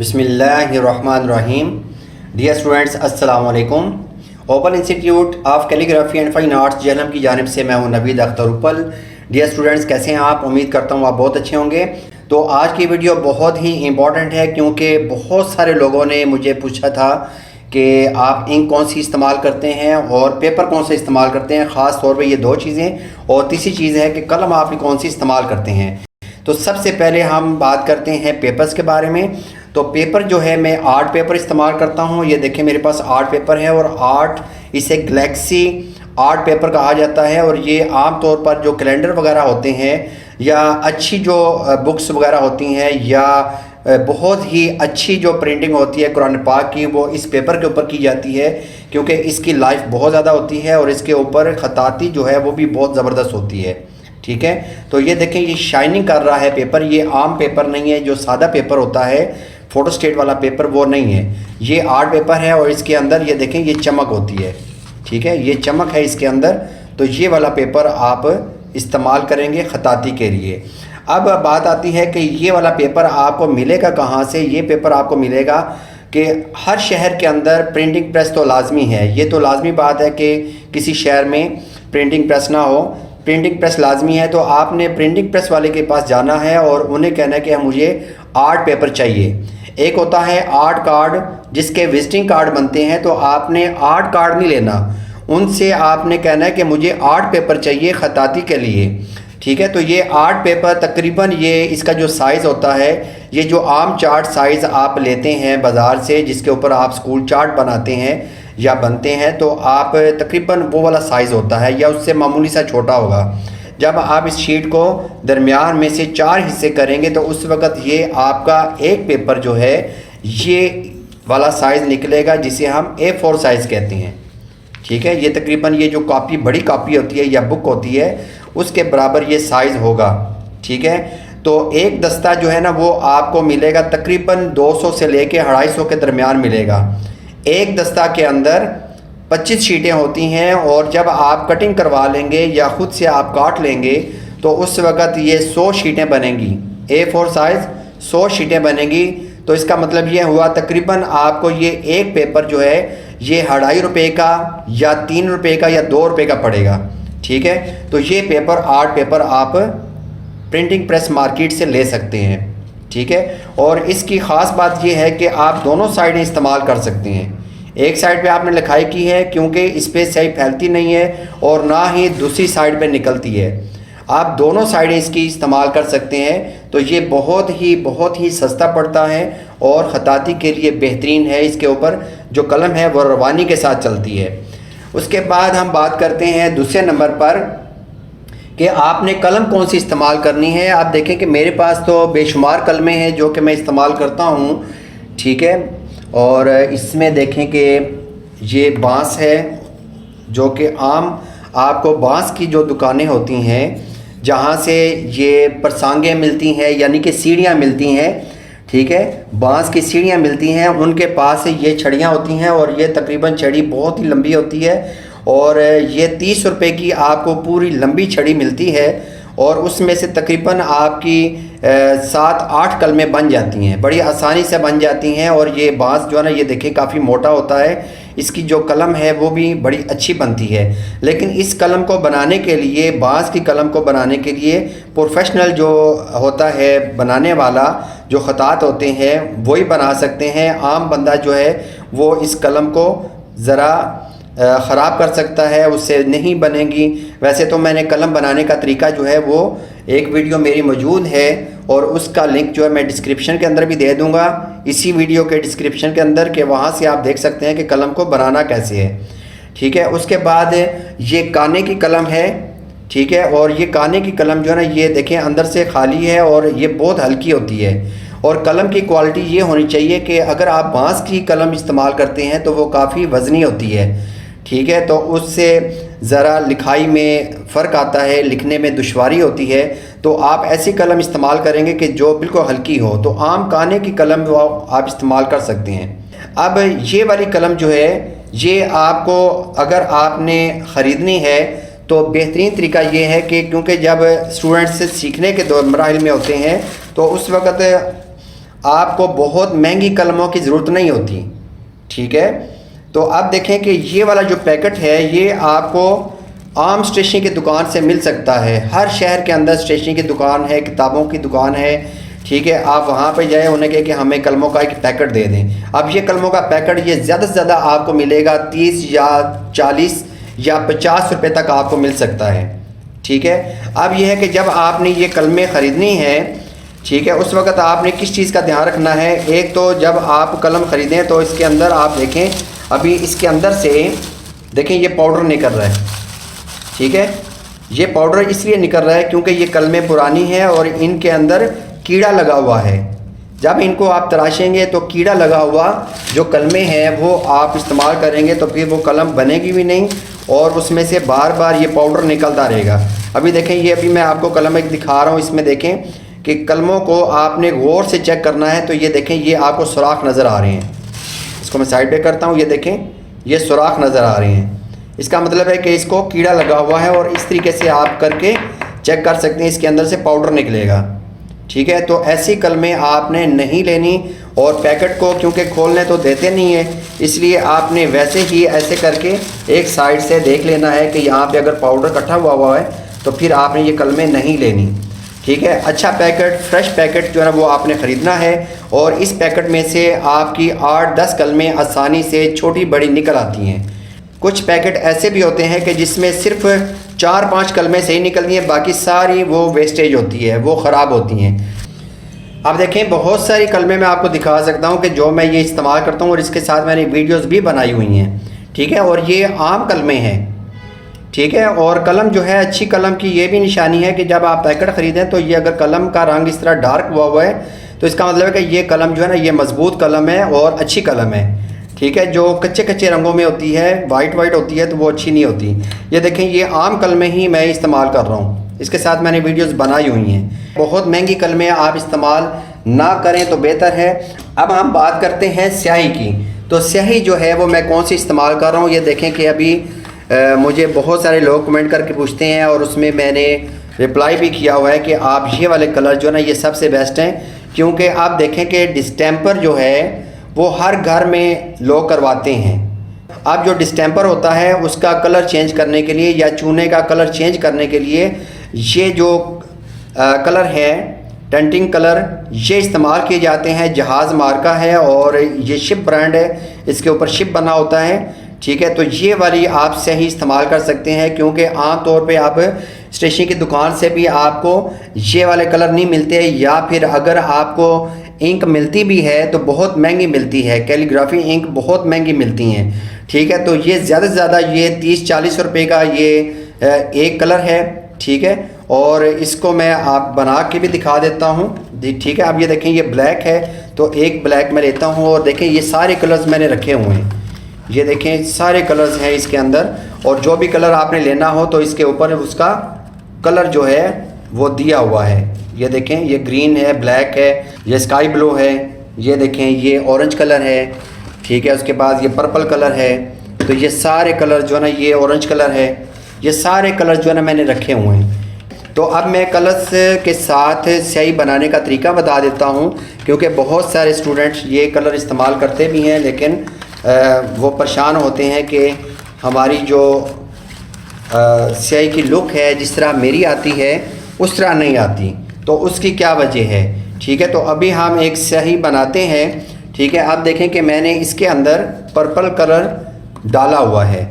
बिस्मिल्लाहिर्रहमानिर्रहीम। Dear students, अस्सलाम वालेकुम। Open institute of calligraphy and fine arts Jhelum की जानिब से मैं हूं नवीद अख्तर उपल। डियर स्टूडेंट्स, कैसे हैं आप? उम्मीद करता हूं आप बहुत अच्छे होंगे। तो आज की वीडियो बहुत ही इम्पॉर्टेंट है क्योंकि बहुत सारे लोगों ने मुझे पूछा था कि आप इंक कौन सी इस्तेमाल करते हैं और पेपर कौन सा इस्तेमाल करते हैं। ख़ास तौर पे ये दो चीज़ें, और तीसरी चीज़ है कि कलम आप कौन सी इस्तेमाल करते हैं। तो सबसे पहले हम बात करते हैं पेपर्स के बारे में। तो पेपर जो है, मैं आर्ट पेपर इस्तेमाल करता हूँ। ये देखें, मेरे पास आर्ट पेपर है और इसे गैलेक्सी आर्ट पेपर कहा जाता है। और ये आम तौर पर जो कैलेंडर वगैरह होते हैं या अच्छी जो बुक्स वगैरह होती हैं या बहुत ही अच्छी जो प्रिंटिंग होती है कुरान पाक की, वो इस पेपर के ऊपर की जाती है क्योंकि इसकी लाइफ बहुत ज़्यादा होती है और इसके ऊपर ख़ताती जो है वो भी बहुत ज़बरदस्त होती है। ठीक है, तो ये देखें, ये शाइनिंग कर रहा है पेपर। ये आम पेपर नहीं है, जो सादा पेपर होता है फोटोस्टेट वाला पेपर, वो नहीं है। ये आर्ट पेपर है और इसके अंदर ये देखें, ये चमक होती है। ठीक है, ये चमक है इसके अंदर। तो ये वाला पेपर आप इस्तेमाल करेंगे ख़ताती के लिए। अब बात आती है कि ये वाला पेपर आपको मिलेगा कहाँ से। ये पेपर आपको मिलेगा कि हर शहर के अंदर प्रिंटिंग प्रेस तो लाजमी है। ये तो लाजमी बात है कि किसी शहर में प्रिंटिंग प्रेस ना हो। प्रिंटिंग प्रेस लाजमी है, तो आपने प्रिंटिंग प्रेस वाले के पास जाना है और उन्हें कहना है कि मुझे आर्ट पेपर चाहिए। एक होता है आर्ट कार्ड, जिसके विजिटिंग कार्ड बनते हैं। तो आपने आर्ट कार्ड नहीं लेना, उनसे आपने कहना है कि मुझे आर्ट पेपर चाहिए ख़ताती के लिए। ठीक है, तो ये आर्ट पेपर तकरीबन ये इसका जो साइज़ होता है, ये जो आम चार्ट साइज़ आप लेते हैं बाज़ार से, जिसके ऊपर आप स्कूल चार्ट बनाते हैं या बनते हैं, तो आप तकरीबन वो वाला साइज़ होता है या उससे मामूली सा छोटा होगा। जब आप इस शीट को दरमियान में से 4 हिस्से करेंगे तो उस वक़्त ये आपका एक पेपर जो है ये वाला साइज़ निकलेगा, जिसे हम A4 साइज़ कहते हैं। ठीक है, ये तकरीबन ये जो कापी, बड़ी कापी होती है या बुक होती है, उसके बराबर ये साइज़ होगा। ठीक है, तो एक दस्ता जो है ना, वो आपको मिलेगा तकरीबन 200 से लेके 250 के दरमियान मिलेगा। एक दस्ता के अंदर 25 शीटें होती हैं और जब आप कटिंग करवा लेंगे या ख़ुद से आप काट लेंगे तो उस वक़्त ये 100 शीटें बनेंगी। A4 साइज़ 100 शीटें बनेंगी। तो इसका मतलब ये हुआ तकरीबन आपको ये एक पेपर जो है ये 2.5 रुपये का या 3 रुपये का या 2 रुपये का पड़ेगा। ठीक है, तो ये पेपर आर्ट पेपर आप प्रिंटिंग प्रेस मार्केट से ले सकते हैं। ठीक है, और इसकी ख़ास बात यह है कि आप दोनों साइडें इस्तेमाल कर सकते हैं। एक साइड पे आपने लिखाई की है क्योंकि इस पर स्याही फैलती नहीं है और ना ही दूसरी साइड पे निकलती है। आप दोनों साइडें इसकी इस्तेमाल कर सकते हैं। तो ये बहुत ही सस्ता पड़ता है और ख़ताती के लिए बेहतरीन है। इसके ऊपर जो कलम है वो रवानी के साथ चलती है। उसके बाद हम बात करते हैं दूसरे नंबर पर कि आपने कलम कौन सी इस्तेमाल करनी है। आप देखें कि मेरे पास तो बेशुमार कलमें हैं जो कि मैं इस्तेमाल करता हूँ। ठीक है, और इसमें देखें कि ये बांस है, जो कि आम आपको बांस की जो दुकानें होती हैं जहाँ से ये परसांगें मिलती हैं, यानी कि सीढ़ियाँ मिलती हैं। ठीक है, बांस की सीढ़ियाँ मिलती हैं, उनके पास ये छड़ियाँ होती हैं और ये तकरीबन छड़ी बहुत ही लंबी होती है और ये 30 रुपये की आपको पूरी लंबी छड़ी मिलती है और उसमें से तकरीबन आपकी 7-8 कलमें बन जाती हैं, बड़ी आसानी से बन जाती हैं। और ये बांस जो है ना, ये देखिए काफ़ी मोटा होता है। इसकी जो कलम है वो भी बड़ी अच्छी बनती है। लेकिन इस कलम को बनाने के लिए, बांस की कलम को बनाने के लिए प्रोफेशनल जो होता है बनाने वाला, जो ख़तात होते हैं, वही बना सकते हैं। आम बंदा जो है वो इस कलम को ज़रा ख़राब कर सकता है, उससे नहीं बनेगी। वैसे तो मैंने कलम बनाने का तरीका जो है वो एक वीडियो मेरी मौजूद है और उसका लिंक जो है मैं डिस्क्रिप्शन के अंदर भी दे दूंगा, इसी वीडियो के डिस्क्रिप्शन के अंदर, कि वहाँ से आप देख सकते हैं कि कलम को बनाना कैसे है। ठीक है, उसके बाद ये काने की कलम है। ठीक है, और ये काने की कलम जो है ना, ये देखें अंदर से खाली है और ये बहुत हल्की होती है। और कलम की क्वालिटी ये होनी चाहिए कि अगर आप बांस की कलम इस्तेमाल करते हैं तो वो काफ़ी वज़नी होती है। ठीक है, तो उससे ज़रा लिखाई में फ़र्क आता है, लिखने में दुश्वारी होती है। तो आप ऐसी कलम इस्तेमाल करेंगे कि जो बिल्कुल हल्की हो। तो आम काने की कलम वो आप इस्तेमाल कर सकते हैं। अब ये वाली कलम जो है, ये आपको अगर आपने ख़रीदनी है तो बेहतरीन तरीका ये है कि क्योंकि जब स्टूडेंट्स सीखने के दौर मराहिल में होते हैं तो उस वक़्त आपको बहुत महंगी कलमों की ज़रूरत नहीं होती, ठीक है। तो अब देखें कि ये वाला जो पैकेट है ये आपको आम स्टेशनरी की दुकान से मिल सकता है। हर शहर के अंदर स्टेशनरी की दुकान है, किताबों की दुकान है, ठीक है। आप वहाँ पे जाए, उन्हें कहे कि हमें कलमों का एक पैकेट दे दें। अब ये कलमों का पैकेट ये ज़्यादा से ज़्यादा आपको मिलेगा 30 या 40 या 50 रुपये तक आपको मिल सकता है, ठीक है। अब यह है कि जब आपने ये कलमें ख़रीदनी है, ठीक है, उस वक़्त आपने किस चीज़ का ध्यान रखना है। एक तो जब आप कलम ख़रीदें तो इसके अंदर आप देखें, अभी इसके अंदर से देखें ये पाउडर निकल रहा है, ठीक है। ये पाउडर इसलिए निकल रहा है क्योंकि ये कलमें पुरानी हैं और इनके अंदर कीड़ा लगा हुआ है। जब इनको आप तराशेंगे तो कीड़ा लगा हुआ जो कलमें हैं वो आप इस्तेमाल करेंगे तो फिर वो कलम बनेगी भी नहीं और उसमें से बार बार ये पाउडर निकलता रहेगा। अभी देखें, ये अभी मैं आपको कलम एक दिखा रहा हूँ, इसमें देखें कि कलमों को आपने गौर से चेक करना है। तो ये देखें, ये आपको सुराख नज़र आ रहे हैं। इसको मैं साइड पे करता हूँ, ये देखें ये सुराख नज़र आ रहे हैं। इसका मतलब है कि इसको कीड़ा लगा हुआ है और इस तरीके से आप करके चेक कर सकते हैं, इसके अंदर से पाउडर निकलेगा, ठीक है। तो ऐसी कलमें आपने नहीं लेनी और पैकेट को क्योंकि खोलने तो देते नहीं है, इसलिए आपने वैसे ही ऐसे करके एक साइड से देख लेना है कि यहाँ पे अगर पाउडर इकट्ठा हुआ है तो फिर आपने ये कलमें नहीं लेनी, ठीक है। अच्छा पैकेट, फ्रेश पैकेट जो है ना वो आपने ख़रीदना है और इस पैकेट में से आपकी 8-10 कलमें आसानी से छोटी बड़ी निकल आती हैं। कुछ पैकेट ऐसे भी होते हैं कि जिसमें सिर्फ 4-5 कलमें सही निकलती हैं, बाकी सारी वो वेस्टेज होती है, वो ख़राब होती हैं। अब देखें, बहुत सारी कलमें मैं आपको दिखा सकता हूँ कि जो मैं ये इस्तेमाल करता हूँ और इसके साथ मैंने वीडियोस भी बनाई हुई हैं, ठीक है। और ये आम कलमें हैं, ठीक है। और कलम जो है, अच्छी कलम की ये भी निशानी है कि जब आप पैकेट ख़रीदें तो ये अगर कलम का रंग इस तरह डार्क हुआ है तो इसका मतलब है कि ये कलम जो है ना ये मज़बूत कलम है और अच्छी कलम है, ठीक है। जो कच्चे कच्चे रंगों में होती है, वाइट होती है, तो वो अच्छी नहीं होती। ये देखें, ये आम कलमें ही मैं इस्तेमाल कर रहा हूँ, इसके साथ मैंने वीडियोस बनाई हुई हैं। बहुत महंगी कलमें आप इस्तेमाल ना करें तो बेहतर है। अब हम बात करते हैं स्याही की। तो स्याही जो है वो मैं कौन सी इस्तेमाल कर रहा हूँ, ये देखें कि अभी मुझे बहुत सारे लोग कमेंट करके पूछते हैं और उसमें मैंने रिप्लाई भी किया हुआ है कि आप ये वाले कलर जो है ना ये सबसे बेस्ट हैं। क्योंकि आप देखें कि डिस्टेंपर जो है वो हर घर में लोग करवाते हैं। अब जो डिस्टेंपर होता है उसका कलर चेंज करने के लिए या चूने का कलर चेंज करने के लिए ये जो कलर है टेंटिंग कलर, ये इस्तेमाल किए जाते हैं। जहाज़ मार्का है और ये शिप ब्रांड है, इसके ऊपर शिप बना होता है, ठीक है। तो ये वाली आप सही इस्तेमाल कर सकते हैं क्योंकि आम तौर पे आप स्टेशनरी की दुकान से भी आपको ये वाले कलर नहीं मिलते, या फिर अगर आपको इंक मिलती भी है तो बहुत महंगी मिलती है। कैलीग्राफी इंक बहुत महंगी मिलती हैं, ठीक है। तो ये ज़्यादा से ज़्यादा ये 30-40 रुपये का ये एक कलर है, ठीक है। और इसको मैं आप बना के भी दिखा देता हूँ, ठीक है। अब ये देखें, ये ब्लैक है तो एक ब्लैक मैं लेता हूँ और देखें ये सारे कलर्स मैंने रखे हुए हैं। ये देखें सारे कलर्स हैं इसके अंदर, और जो भी कलर आपने लेना हो तो इसके ऊपर उसका कलर जो है वो दिया हुआ है। ये देखें, ये ग्रीन है, ब्लैक है, ये स्काई ब्लू है, ये देखें ये ऑरेंज कलर है, ठीक है। उसके बाद ये पर्पल कलर है। तो ये सारे कलर जो है ना, ये ऑरेंज कलर है, ये सारे कलर जो है ना मैंने रखे हुए हैं। तो अब मैं कलर्स के साथ स्याही बनाने का तरीका बता देता हूँ, क्योंकि बहुत सारे स्टूडेंट्स ये कलर इस्तेमाल करते भी हैं लेकिन वो परेशान होते हैं कि हमारी जो स्याही की लुक है जिस तरह मेरी आती है उस तरह नहीं आती, तो उसकी क्या वजह है, ठीक है। तो अभी हम एक स्याही बनाते हैं, ठीक है। आप देखें कि मैंने इसके अंदर पर्पल कलर डाला हुआ है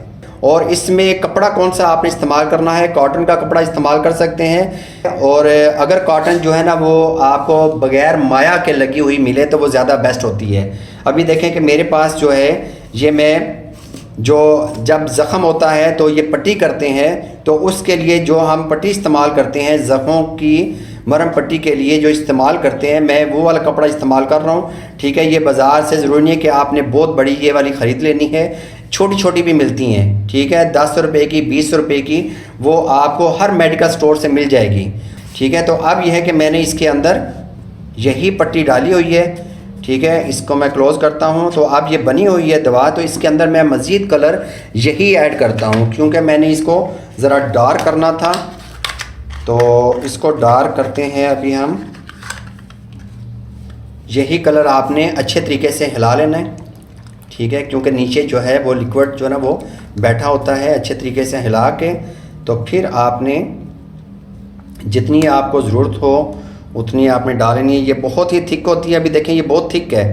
और इसमें कपड़ा कौन सा आपने इस्तेमाल करना है, कॉटन का कपड़ा इस्तेमाल कर सकते हैं। और अगर कॉटन जो है ना वो आपको बग़ैर माया के लगी हुई मिले तो वो ज़्यादा बेस्ट होती है। अभी देखें कि मेरे पास जो है ये मैं जो जब ज़ख़म होता है तो ये पट्टी करते हैं, तो उसके लिए जो हम पट्टी इस्तेमाल करते हैं ज़ख़मों की मरहम पट्टी के लिए जो इस्तेमाल करते हैं, मैं वो वाला कपड़ा इस्तेमाल कर रहा हूँ, ठीक है। ये बाज़ार से ज़रूरी नहीं है कि आपने बहुत बड़ी ये वाली ख़रीद लेनी है, छोटी छोटी भी मिलती हैं, ठीक है। 10 रुपये की, 20 रुपये की, वो आपको हर मेडिकल स्टोर से मिल जाएगी, ठीक है। तो अब यह है कि मैंने इसके अंदर यही पट्टी डाली हुई है, ठीक है। इसको मैं क्लोज़ करता हूँ। तो अब ये बनी हुई है दवा, तो इसके अंदर मैं मज़ीद कलर यही ऐड करता हूँ क्योंकि मैंने इसको ज़रा डार्क करना था। तो इसको डार्क करते हैं अभी हम, यही कलर आपने अच्छे तरीके से हिला लेना है, ठीक है, क्योंकि नीचे जो है वो लिक्विड जो है ना वो बैठा होता है। अच्छे तरीके से हिला के तो फिर आपने जितनी आपको ज़रूरत हो उतनी आपने डालनी है। ये बहुत ही थिक होती है, अभी देखें ये बहुत थिक है,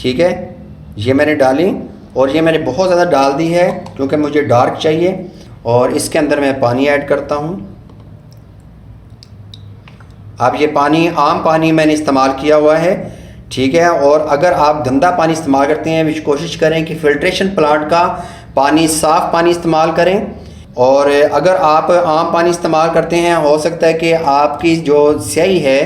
ठीक है। ये मैंने डाली और ये मैंने बहुत ज़्यादा डाल दी है क्योंकि मुझे डार्क चाहिए। और इसके अंदर मैं पानी ऐड करता हूँ। अब ये पानी आम पानी मैंने इस्तेमाल किया हुआ है, ठीक है। और अगर आप गंदा पानी इस्तेमाल करते हैं, विच कोशिश करें कि फ़िल्ट्रेशन प्लांट का पानी, साफ़ पानी इस्तेमाल करें। और अगर आप आम पानी इस्तेमाल करते हैं, हो सकता है कि आपकी जो स्याही है,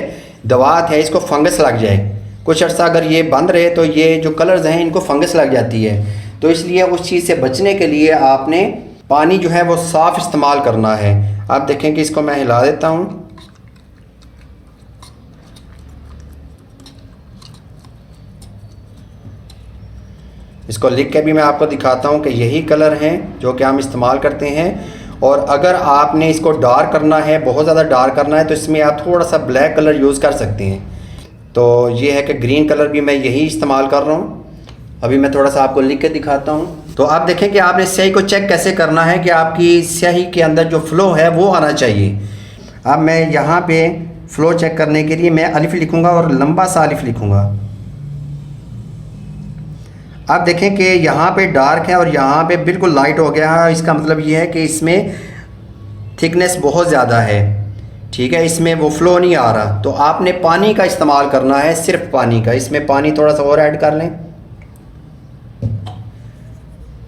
दवात है, इसको फंगस लग जाए। कुछ अर्सा अगर ये बंद रहे तो ये जो कलर्स हैं इनको फंगस लग जाती है। तो इसलिए उस चीज़ से बचने के लिए आपने पानी जो है वो साफ़ इस्तेमाल करना है। आप देखें कि इसको मैं हिला देता हूँ। इसको लिख के भी मैं आपको दिखाता हूँ कि यही कलर हैं जो कि हम इस्तेमाल करते हैं। और अगर आपने इसको डार्क करना है, बहुत ज़्यादा डार्क करना है, तो इसमें आप थोड़ा सा ब्लैक कलर यूज़ कर सकते हैं। तो ये है कि ग्रीन कलर भी मैं यही इस्तेमाल कर रहा हूँ। अभी मैं थोड़ा सा आपको लिख के दिखाता हूँ। तो आप देखें कि आपने स्याही को चेक कैसे करना है कि आपकी स्याही के अंदर जो फ़्लो है वो आना चाहिए। अब मैं यहाँ पे फ़्लो चेक करने के लिए मैं अलिफ लिखूँगा और लंबा सा अलिफ लिखूँगा। आप देखें कि यहाँ पे डार्क है और यहाँ पे बिल्कुल लाइट हो गया है। इसका मतलब ये है कि इसमें थिकनेस बहुत ज़्यादा है, ठीक है, इसमें वो फ़्लो नहीं आ रहा। तो आपने पानी का इस्तेमाल करना है, सिर्फ पानी का। इसमें पानी थोड़ा सा और ऐड कर लें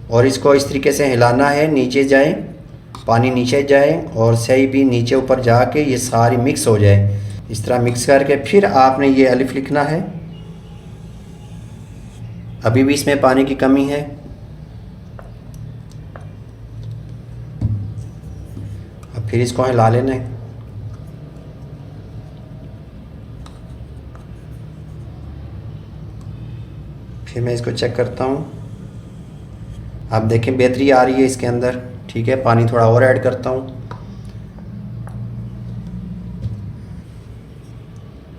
और इसको इस तरीके से हिलाना है, नीचे जाए, पानी नीचे जाए और स्याही भी नीचे ऊपर जाके ये सारी मिक्स हो जाए। इस तरह मिक्स करके फिर आपने ये अलिफ लिखना है। अभी भी इसमें पानी की कमी है। अब फिर इसको हिला लेना है। फिर मैं इसको चेक करता हूँ। आप देखें बेहतरी आ रही है इसके अंदर, ठीक है। पानी थोड़ा और ऐड करता हूँ।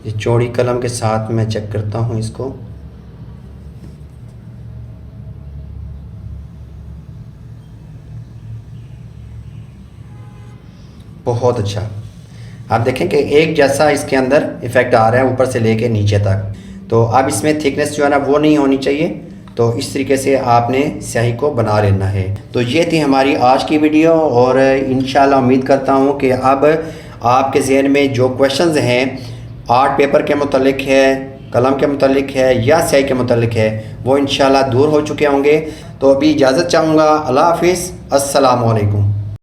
ये चौड़ी कलम के साथ मैं चेक करता हूँ इसको। बहुत अच्छा। आप देखें कि एक जैसा इसके अंदर इफ़ेक्ट आ रहा है ऊपर से लेके नीचे तक। तो अब इसमें थिकनेस जो है ना वो नहीं होनी चाहिए। तो इस तरीके से आपने स्याही को बना लेना है। तो ये थी हमारी आज की वीडियो और इंशाल्लाह उम्मीद करता हूँ कि अब आपके ज़हन में जो क्वेश्चंस हैं आर्ट पेपर के मुतालिक है, कलम के मुतालिक है या स्याही के मुतालिक है, वो इंशाल्लाह दूर हो चुके होंगे। तो अभी इजाज़त चाहूँगा। अल्लाह हाफिज़, अस्सलामु अलैकुम।